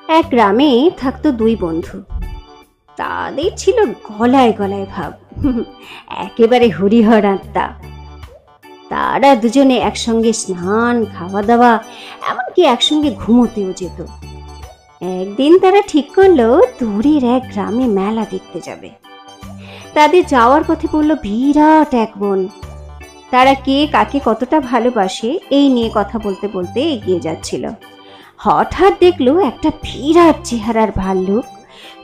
এক গ্রামে থাকতো দুই বন্ধু। তাদের ছিল গলায় গলায় ভাব, একেবারে হরিহর আত্মা। তারা দুজনে একসঙ্গে স্নান, খাওয়া দাওয়া, এমনকি একসঙ্গে ঘুমোতেও যেত। একদিন তারা ঠিক করলো দূরের এক গ্রামে মেলা দেখতে যাবে। তাদের যাওয়ার পথে পড়লো বিরাট এক বন। তারা কে কাকে কতটা ভালোবাসে এই নিয়ে কথা বলতে বলতে এগিয়ে যাচ্ছিল। হঠাৎ দেখলো একটা বিরাট চেহারার ভাল্লুক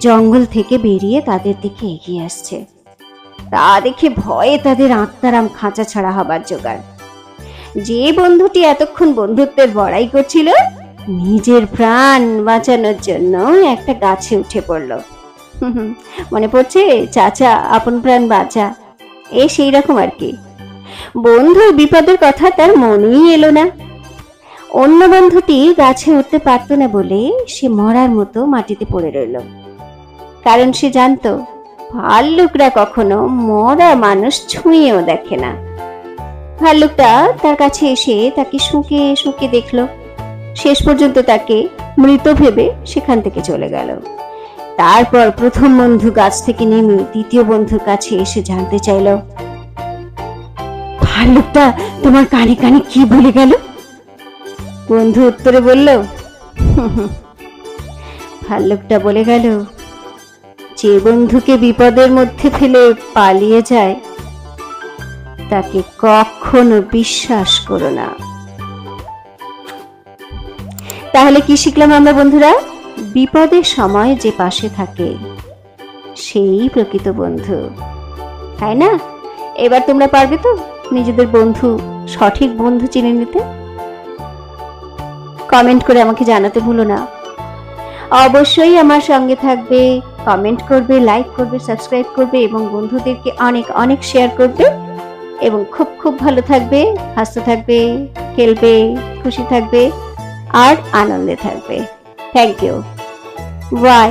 জঙ্গল থেকে বেরিয়ে তাদের দিকে এগিয়ে আসছে। তা দেখে ভয়ে তাদের আত্মারাম খাঁচা ছাড়া হবার জোগাড়। যে বন্ধুটি এতক্ষণ বন্ধুত্বের বড়াই করছিল, নিজের প্রাণ বাঁচানোর জন্য একটা গাছে উঠে পড়ল। মনে পড়ছে চাচা আপন প্রাণ বাঁচা, সেই রকম আর কি। বন্ধুর বিপদের কথা তার মনেই এলো না। অন্য বন্ধুটি গাছে উঠতে পারত না বলে সে মরার মতো মাটিতে পড়ে রইল। কারণ সে জানতো ভাল্লুকরা কখনো মরা মানুষ ছুঁয়েও দেখে না। ভাল্লুকটা তার কাছে এসে তাকে শুঁকে শুঁকে দেখলো। শেষ পর্যন্ত তাকে মৃত ভেবে সেখান থেকে চলে গেল। তারপর প্রথম বন্ধু গাছ থেকে নেমে দ্বিতীয় বন্ধুর কাছে এসে জানতে চাইল, ভাল্লুকটা তোমার কানে কানে কি বলে গেল? বন্ধু উত্তরে বলল, ভাল্লুকটা বলে গেল, যে বন্ধুকে বিপদের মধ্যে ফেলে পালিয়ে যায় তাকে কখনো বিশ্বাস করো না। তাহলে কি শিখলাম আমরা বন্ধুরা? বিপদের সময় যে পাশে থাকে সেই প্রকৃত বন্ধু, তাই না? এবার তোমরা পারবে তো নিজেদের বন্ধু, সঠিক বন্ধু চিনে নিতে? কমেন্ট করে আমাকে জানাতে ভুলো না। অবশ্যই আমার সঙ্গে থাকবে, কমেন্ট করবে, লাইক করবে, সাবস্ক্রাইব করবে এবং বন্ধুদেরকে অনেক অনেক শেয়ার করবে। এবং খুব খুব ভালো থাকবে, হাসতে থাকবে, খেলবে, খুশি থাকবে আর আনন্দে থাকবে। Thank you. বাই।